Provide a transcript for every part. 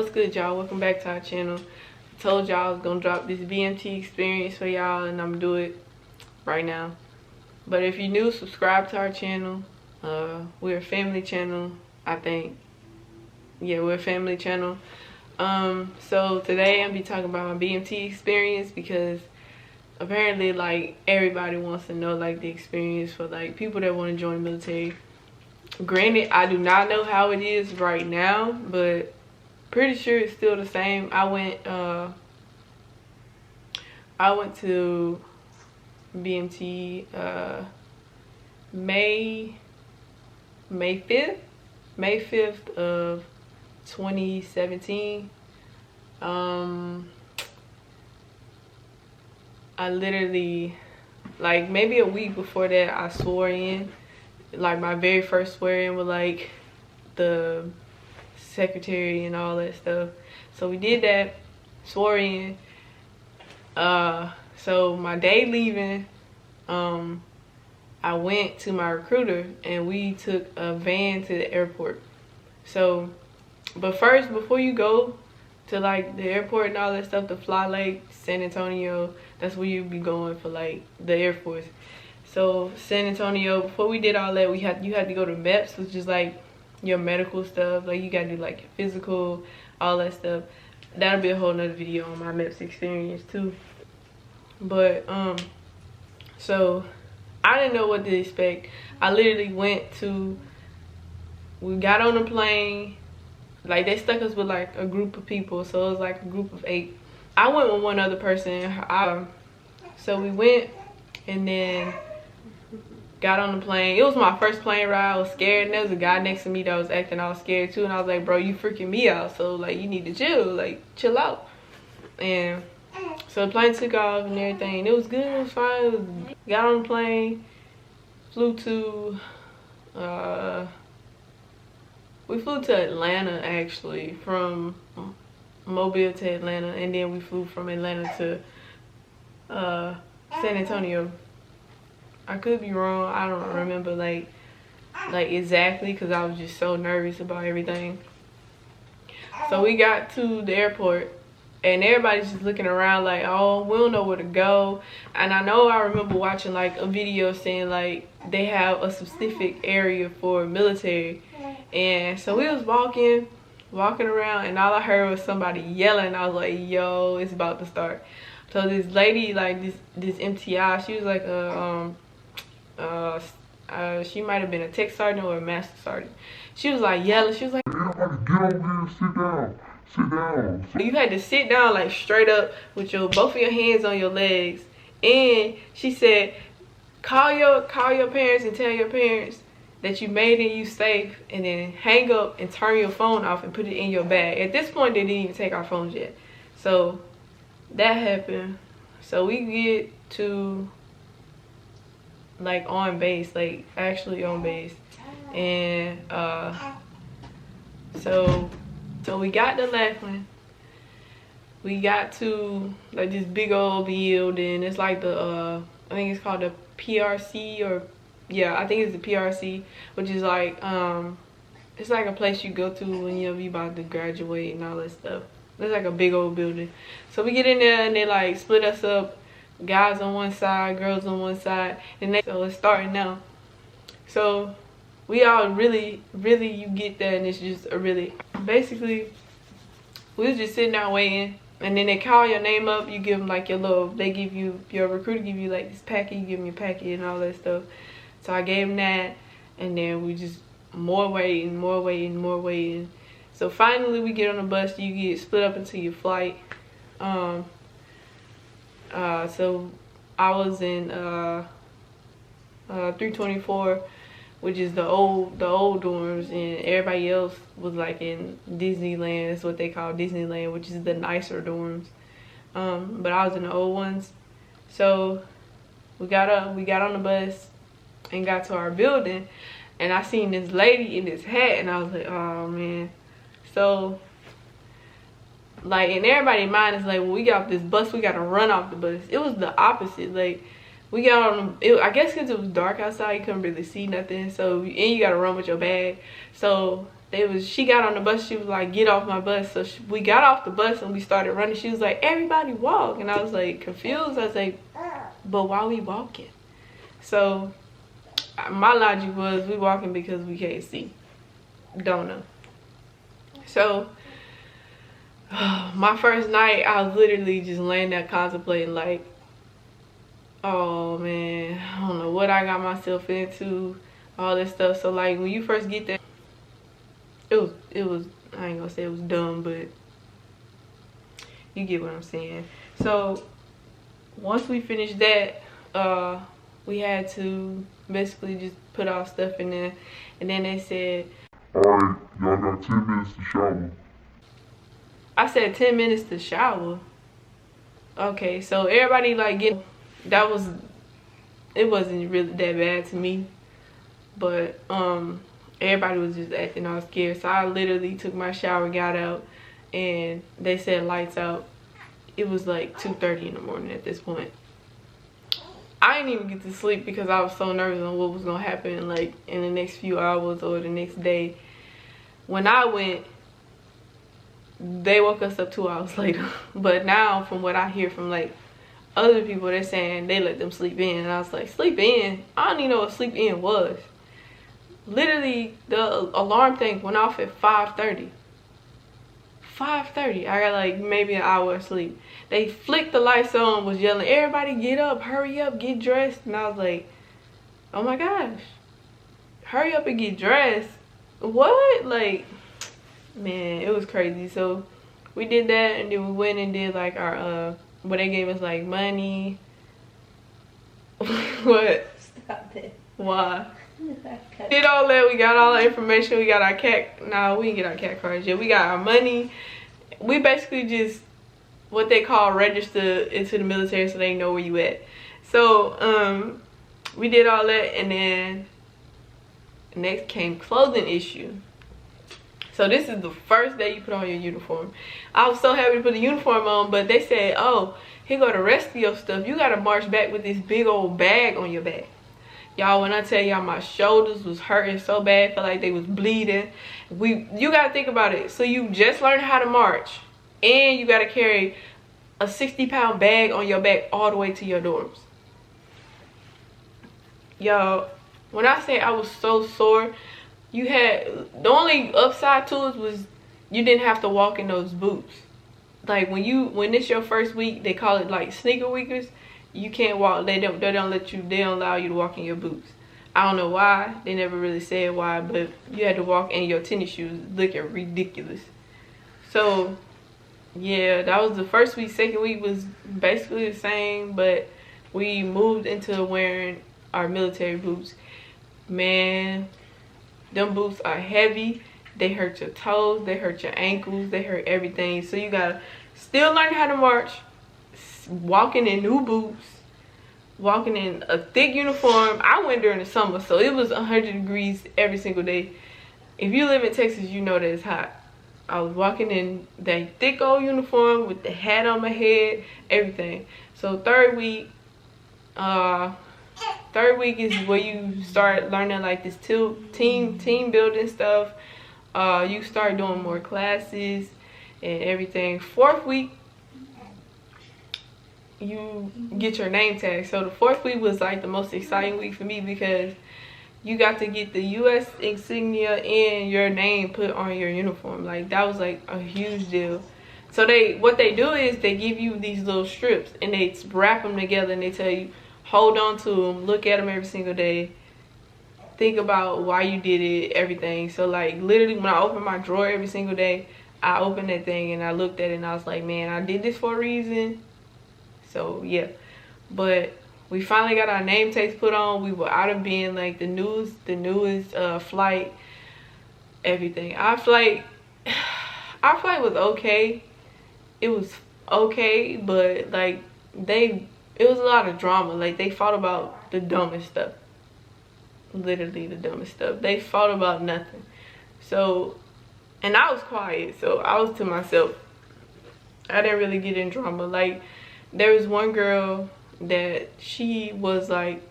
What's good, y'all? Welcome back to our channel. I told y'all I was gonna drop this BMT experience for y'all, and I'm gonna do it right now. But if you're new, subscribe to our channel. We're a family channel, I think. Yeah, we're a family channel. So today I'm gonna be talking about my BMT experience because apparently like everybody wants to know like the experience for like people that want to join the military. Granted, I do not know how it is right now, but pretty sure it's still the same. I went to BMT May 5th of 2017. I literally, like maybe a week before that, I swore in. Like my very first swearing with like the secretary and all that stuff. So we did that, swore in. So my day leaving, I went to my recruiter and we took a van to the airport. So, but first, before you go to like the airport and all that stuff, to fly like San Antonio, that's where you be going for like the Air Force. So San Antonio, before we did all that, you had to go to MEPS, which is like your medical stuff. Like you gotta do like your physical, all that stuff. That'll be a whole nother video on my MEPS experience too. But so I didn't know what to expect. I literally we got on the plane. Like they stuck us with like a group of people, so it was like a group of 8. I went with one other person. So we went and then got on the plane. It was my first plane ride. I was scared, and there was a guy next to me that was acting all scared too, and I was like, bro, you freaking me out, so like you need to chill out. And so the plane took off and everything, and it was good, it was fine. Got on the plane, flew to we flew to Atlanta, actually, from Mobile to Atlanta, and then we flew from Atlanta to San Antonio. I could be wrong, I don't remember like exactly, because I was just so nervous about everything. So we got to the airport and everybody's just looking around like, oh, we don't know where to go. And I remember watching like a video saying like they have a specific area for military. And so we was walking around, and all I heard was somebody yelling. I was like, yo, it's about to start. So this lady, like this MTI, she was like she might have been a tech sergeant or a master sergeant. She was like yelling. She was like, everybody get over here, sit down. You had to sit down like straight up with both of your hands on your legs. And she said, call your parents and tell your parents that you made it, you safe, and then hang up and turn your phone off and put it in your bag. At this point, they didn't even take our phones yet. So that happened. So we get to like on base, like actually on base. And so we got to Laughlin. We got to like this big old building. It's like the I think it's called the PRC, or yeah, I think it's the PRC, which is like it's like a place you go to when you about to graduate and all that stuff. It's like a big old building. So we get in there and they like split us up, guys on one side, girls on one side, and so it's starting now. So we all really you get there, and it's just basically we was just sitting there waiting, and then they call your name up. You give them like your recruiter give you like this packet. You give them your packet and all that stuff. So I gave them that, and then we just more waiting. So finally we get on the bus. You get split up into your flight. So I was in 324, which is the old dorms, and everybody else was like in Disneyland. That's what they call Disneyland, which is the nicer dorms. But I was in the old ones. So we got on the bus and got to our building, and I seen this lady in this hat, and I was like, oh man. So like in everybody's mind, it's like when we got off this bus, we gotta run off the bus. It was the opposite. Like we got on I guess because it was dark outside, you couldn't really see nothing, so and you gotta run with your bag. So she got on the bus, she was like, get off my bus. So we got off the bus and we started running. She was like, everybody walk. And I was like confused. I was like, but why we walking? So my logic was, we walking because we can't see. Don't know. So my first night, I was literally just laying there contemplating like, oh man, I don't know what I got myself into, all this stuff. So like when you first get there, it was I ain't gonna say it was dumb, but you get what I'm saying. So once we finished that, we had to basically just put our stuff in there, and then they said, alright, y'all got 10 minutes to shower. I said 10 minutes to shower. Okay, so everybody like it wasn't really that bad to me, but everybody was just acting all scared. So I literally took my shower, got out, and they said lights out. It was like 2:30 in the morning at this point. I didn't even get to sleep because I was so nervous on what was gonna happen like in the next few hours or the next day. When I went, they woke us up 2 hours later. But now from what I hear from like other people, they're saying they let them sleep in. And I was like, sleep in? I don't even know what sleep in was. Literally, the alarm thing went off at 5:30. 5:30. I got like maybe an hour of sleep. They flicked the lights on, was yelling, everybody get up, hurry up, get dressed. And I was like, oh my gosh, hurry up and get dressed. What? Like, man, it was crazy. So we did that, and then we went and did like our where they gave us like money. What? Stop it. Why? Did all that. We got all the information. We got our cat. No, we didn't get our cat cards yet. We got our money. We basically just what they call register into the military, so they know where you at. So we did all that, and then next came clothing issue. So this is the first day you put on your uniform. I was so happy to put the uniform on, but they said, oh, here go the rest of your stuff. You gotta march back with this big old bag on your back. Y'all, when I tell y'all my shoulders was hurting so bad, felt like they was bleeding. You gotta think about it. So you just learned how to march, and you gotta carry a 60-pound bag on your back all the way to your dorms. Y'all, when I say I was so sore, you had, the only upside to it was you didn't have to walk in those boots. Like when it's your first week, they call it like sneaker weekers. You can't walk, they don't allow you to walk in your boots. I don't know why, they never really said why, but you had to walk in your tennis shoes looking ridiculous. So yeah, that was the first week. Second week was basically the same, but we moved into wearing our military boots. Man, them boots are heavy. They hurt your toes, they hurt your ankles, they hurt everything. So you gotta still learn how to march, walking in new boots, walking in a thick uniform. I went during the summer, so it was 100 degrees every single day. If you live in Texas, you know that it's hot. I was walking in that thick old uniform with the hat on my head, everything. So third week is where you start learning like this team building stuff. You start doing more classes and everything. Fourth week, you get your name tag. So the fourth week was like the most exciting week for me because you got to get the U.S. insignia and your name put on your uniform. Like that was like a huge deal. So what they do is they give you these little strips and they wrap them together, and they tell you hold on to them, look at them every single day, think about why you did it, everything. So like literally when I open my drawer every single day, I opened that thing and I looked at it and I was like, man, I did this for a reason. So yeah, but we finally got our name tags put on. We were out of being like the newest flight, everything. Our flight was okay. It was okay, but like it was a lot of drama. Like they fought about the dumbest stuff. Literally the dumbest stuff. They fought about nothing. So, and I was quiet, so I was to myself. I didn't really get in drama. Like there was one girl, that she was like,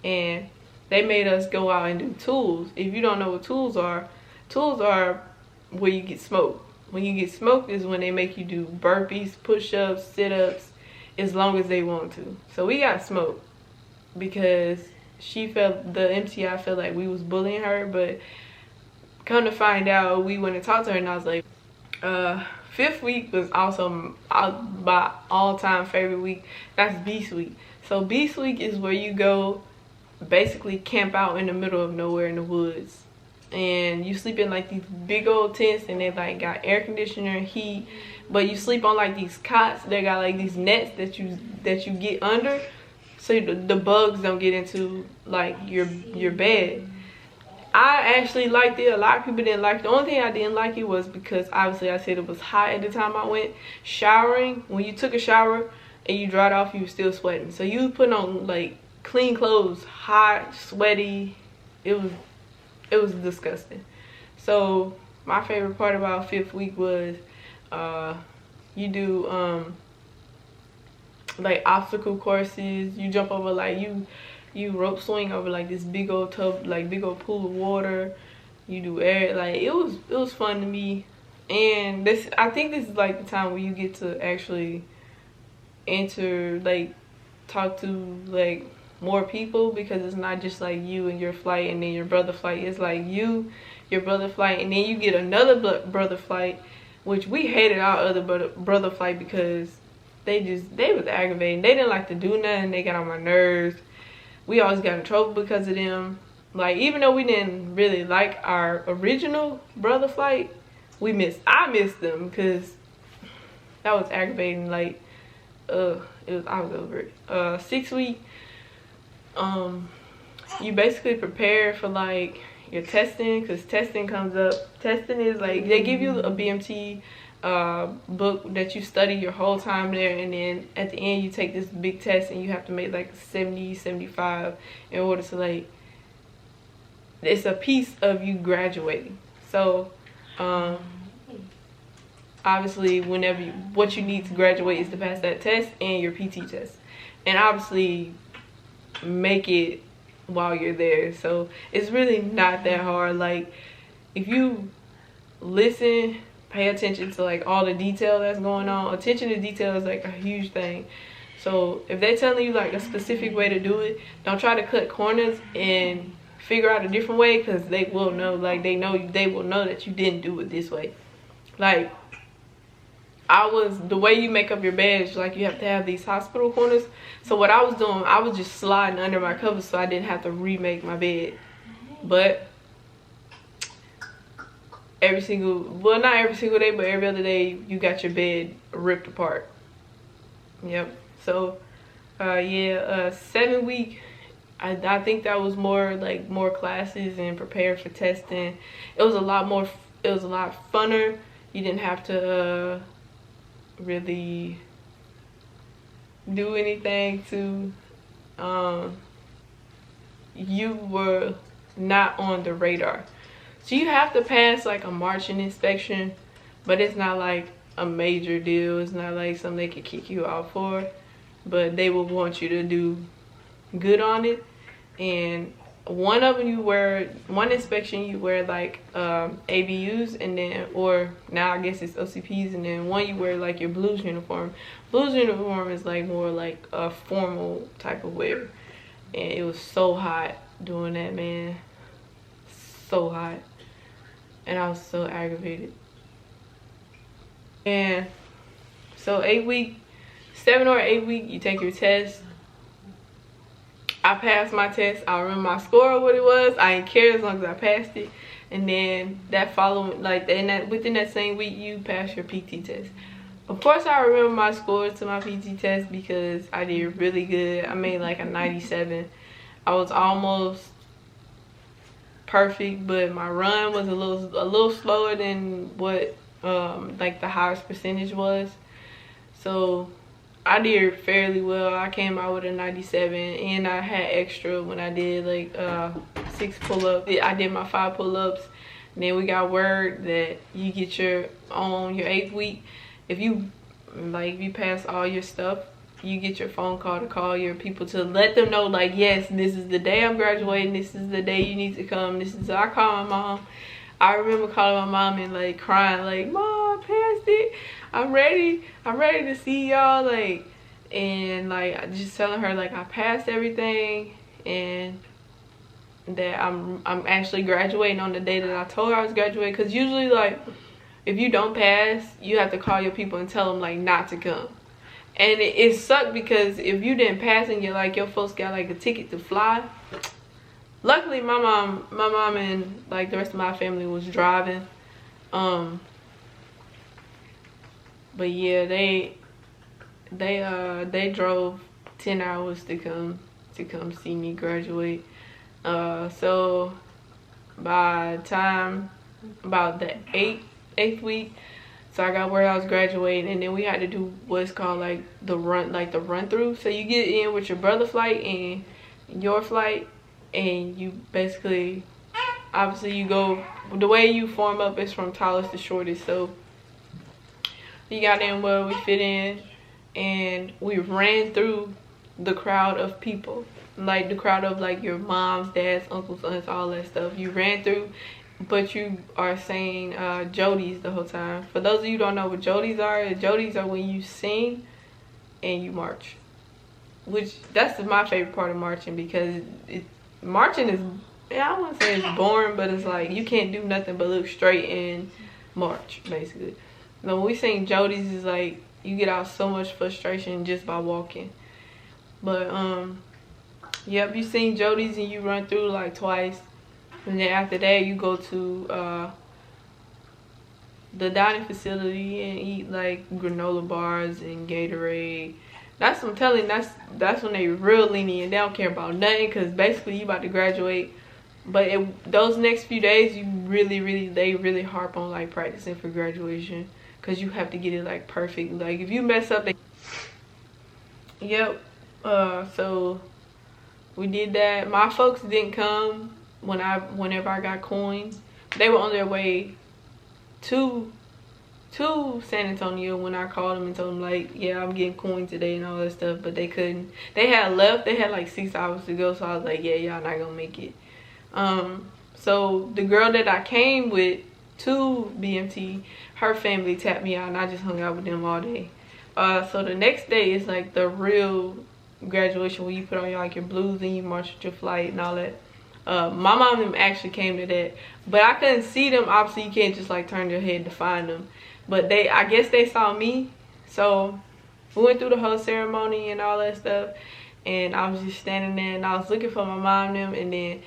and they made us go out and do tools. If you don't know what tools are where you get smoked. When you get smoked is when they make you do burpees, push-ups, sit-ups, as long as they want to. So we got smoked because the MTI felt like we was bullying her, but come to find out, we went and talked to her, and I was like, 5th week was also my all-time favorite week. That's Beast Week. So Beast Week is where you go basically camp out in the middle of nowhere in the woods, and you sleep in like these big old tents, and they like got air conditioner and heat, but you sleep on like these cots. They got like these nets that you get under, so the bugs don't get into like your bed. I actually liked it. A lot of people didn't like it. The only thing I didn't like it was because obviously I said it was hot at the time I went. Showering, when you took a shower and you dried off, you were still sweating. So you put on like clean clothes, hot, sweaty. It was disgusting. So my favorite part about 5th week was you do like obstacle courses. You jump over, like you rope swing over like this big old tub, like big old pool of water. You do air, like it was fun to me. And I think this is like the time where you get to actually enter, like talk to like more people, because it's not just like you and your flight and then your brother flight. It's like you, your brother flight, and then you get another brother flight, which we hated our other brother flight because they was aggravating. They didn't like to do nothing. They got on my nerves. We always got in trouble because of them. Like, even though we didn't really like our original brother flight, I missed them because that was aggravating. Like, I was over it. 6th week, you basically prepare for like your testing, because testing comes up. Testing is like, they give you a BMT book that you study your whole time there, and then at the end you take this big test and you have to make like 70, 75 in order to, like, it's a piece of you graduating. So obviously what you need to graduate is to pass that test and your PT test, and obviously make it while you're there. So it's really not that hard. Like, if you listen, pay attention to like all the detail that's going on. Attention to detail is like a huge thing. So if they're telling you like a specific way to do it, don't try to cut corners and figure out a different way, because they will know. Like, they will know that you didn't do it this way. Like, the way you make up your bed, like, you have to have these hospital corners. So what I was doing, I was just sliding under my covers so I didn't have to remake my bed. But not every single day, but every other day, you got your bed ripped apart. Yep. So yeah, 7th week, I think that was more classes and prepared for testing. It was a lot funner. You didn't have to really do anything to you were not on the radar. So you have to pass like a marching inspection, but it's not like a major deal. It's not like something they could kick you out for, but they will want you to do good on it. And one inspection you wear like ABUs, and then, or now I guess it's OCPs, and then one you wear like your blues uniform. Blues uniform is like more like a formal type of wear. And it was so hot doing that, man. So hot. And I was so aggravated. And so 7 or 8 week, you take your test. I passed my test. I remember my score, what it was. I didn't care as long as I passed it. And then within that same week, you pass your PT test. Of course, I remember my scores to my PT test because I did really good. I made like a 97. I was almost perfect, but my run was a little slower than what like the highest percentage was. So I did fairly well. I came out with a 97, and I had extra when I did like 6 pull-ups. I did my 5 pull-ups. Then we got word that you get your 8th week. If you pass all your stuff, you get your phone call to call your people to let them know, like, yes, this is the day I'm graduating, this is the day you need to come. I call my mom. I remember calling my mom and like crying, like, Mom, I passed it, I'm ready to see y'all, like, and like just telling her like I passed everything and that I'm actually graduating on the day that I told her I was graduating. Because usually, like, if you don't pass, you have to call your people and tell them like not to come. And it sucked because if you didn't pass and your folks got like a ticket to fly. Luckily my mom and like the rest of my family was driving. But yeah, they drove 10 hours to come see me graduate. So by the time about the eighth week, so I got word I was graduating, and then we had to do what's called like the run through. So you get in with your brother's flight and your flight, and you basically, obviously you go, the way you form up is from tallest to shortest. So we got in where we fit in, and we ran through the crowd of people, like the crowd of like your moms, dads, uncles, aunts, all that stuff. You ran through, but you are saying jodies the whole time. For those of you who don't know what jodies are when you sing and you march, which that's my favorite part of marching, because marching is, yeah, I wouldn't say it's boring, but it's like you can't do nothing but look straight and march, basically. But when we sing jodies, it's like you get out so much frustration just by walking. But yep, you sing jodies and you run through like twice, and then after that you go to the dining facility and eat like granola bars and Gatorade. That's what I'm telling you, that's when they real lenient. They don't care about nothing, because basically you about to graduate. But those next few days, you they really harp on like practicing for graduation, because you have to get it like perfect. Like if you mess up, yep. So we did that. My folks didn't come whenever I got coins. They were on their way to San Antonio when I called them and told them like, yeah, I'm getting coins today and all that stuff, but they couldn't. They had left. They had like 6 hours to go, so I was like, yeah, y'all not gonna make it. So the girl that I came with to BMT, her family tapped me out, and I just hung out with them all day. So the next day is like the real graduation, where you put on like your blues and you march with your flight and all that. My mom and them actually came to that, but I couldn't see them. Obviously you can't just like turn your head to find them, but I guess they saw me. So we went through the whole ceremony and all that stuff, and I was just standing there and I was looking for my mom and them. And then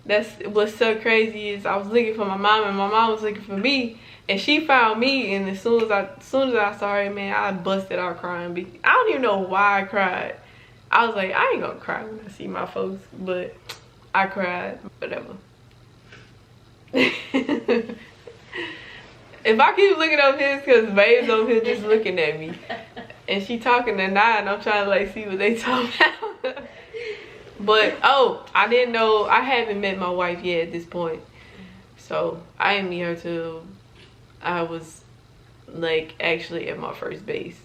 that's what's so crazy is I was looking for my mom and my mom was looking for me, and she found me. And as soon as I saw her, man, I busted out crying. I don't even know why I cried. I was like, I ain't gonna cry when I see my folks, but I cried. Whatever. If I keep looking up here, it's because Babe's over here just looking at me, and she talking to Nine. I'm trying to like see what they talking about. But oh, I didn't know, I haven't met my wife yet at this point, so I didn't meet her till I was like actually at my first base.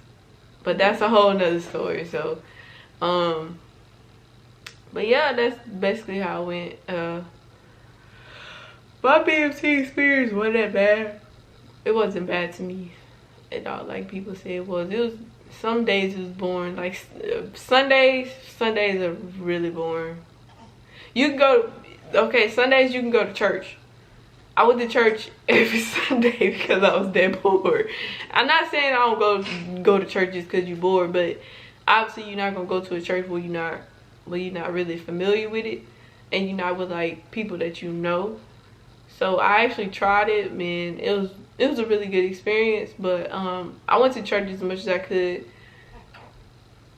But that's a whole nother story. So but yeah, that's basically how it went. My BMT experience wasn't that bad. It wasn't bad to me at all, like people say it was. It was, some days it was boring. Like Sundays are really boring. You can go, okay, Sundays you can go to church. I went to church every Sunday because I was that bored. I'm not saying I don't go to church just because you're bored, but obviously you're not gonna go to a church where you're not really familiar with it, and you're not with like people that you know. So I actually tried it, man. It was a really good experience. But I went to church as much as I could,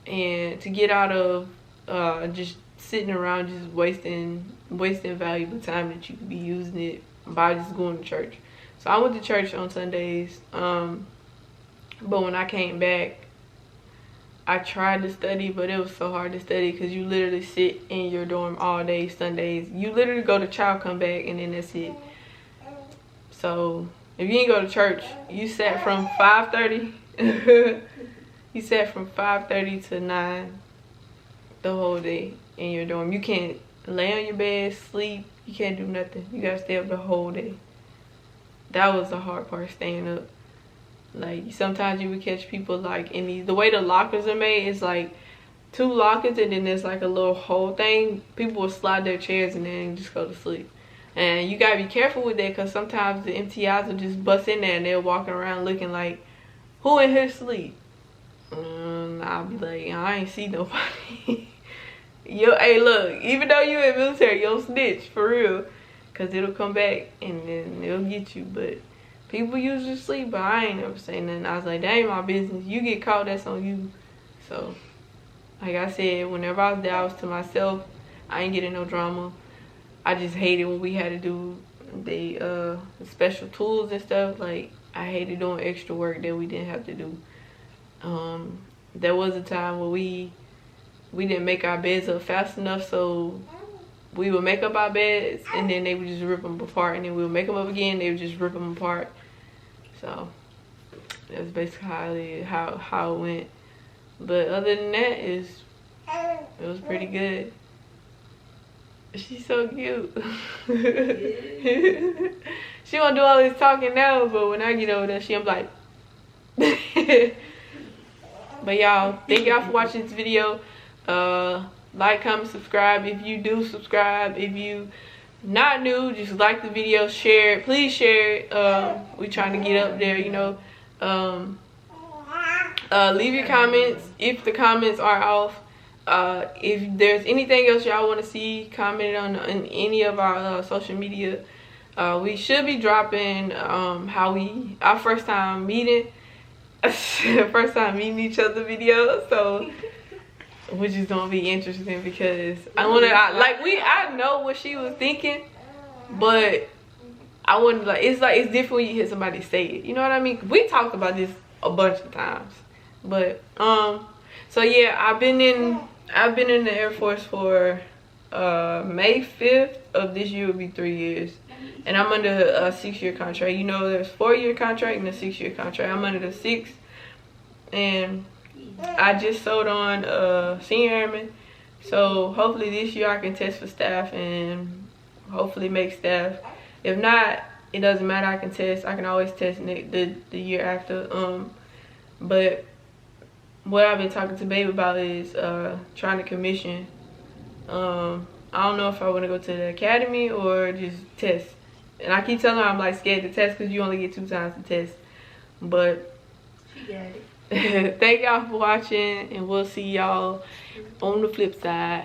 and to get out of just sitting around just wasting valuable time that you could be using it by just going to church. So I went to church on Sundays, but when I came back, I tried to study, but it was so hard to study because you literally sit in your dorm all day Sundays. You literally go to chow, come back, and then that's it. So if you didn't go to church, you sat from 5:30 He said from 5:30 to 9 the whole day in your dorm. You can't lay on your bed, sleep. You can't do nothing. You gotta stay up the whole day. That was the hard part, staying up. Like, sometimes you would catch people like in these, the way the lockers are made is like 2 lockers and then there's like a little hole thing. People will slide their chairs in there and just go to sleep. And you gotta be careful with that, because sometimes the MTIs will just bust in there and they're walking around looking like, who in here sleep? I'll be like, I ain't see nobody. Yo, hey, look, even though you in military, you'll snitch for real, because it'll come back and then it'll get you. But people usually sleep, but I ain't never say nothing. I was like, that ain't my business. You get caught, that's on you. So, like I said, whenever I was there, I was to myself. I ain't getting no drama. I just hated when we had to do the special tools and stuff. Like, I hated doing extra work that we didn't have to do. There was a time where we didn't make our beds up fast enough, so we would make up our beds and then they would just rip them apart, and then we would make them up again, they would just rip them apart. So that's basically how it went. But other than that, it was pretty good. She's so cute. She won't do all this talking now, but when I get over there, she'll be like. But y'all, thank y'all for watching this video. Like, comment, subscribe if you do subscribe. If you not new, just like the video, share it. Please share it. We trying to get up there, you know. Leave your comments if the comments are off. If there's anything else y'all want to see, comment on any of our social media. We should be dropping our first time meeting each other video, so which is gonna be interesting, because I know what she was thinking, but I wouldn't it's different when you hear somebody say it, you know what I mean? We talked about this a bunch of times, but so yeah, I've been in the Air Force for May 5th of this year will be 3 years, and I'm under a 6-year contract. You know, there's 4-year contract and a 6-year contract. I'm under the 6th, and I just sold on senior airman, so hopefully this year I can test for staff and hopefully make staff. If not, it doesn't matter, I can test. I can always test the year after. But what I've been talking to Babe about is trying to commission. I don't know if I want to go to the academy or just test. And I keep telling her I'm like scared to test because you only get 2 times to test. But she got it. Thank y'all for watching, and we'll see y'all on the flip side.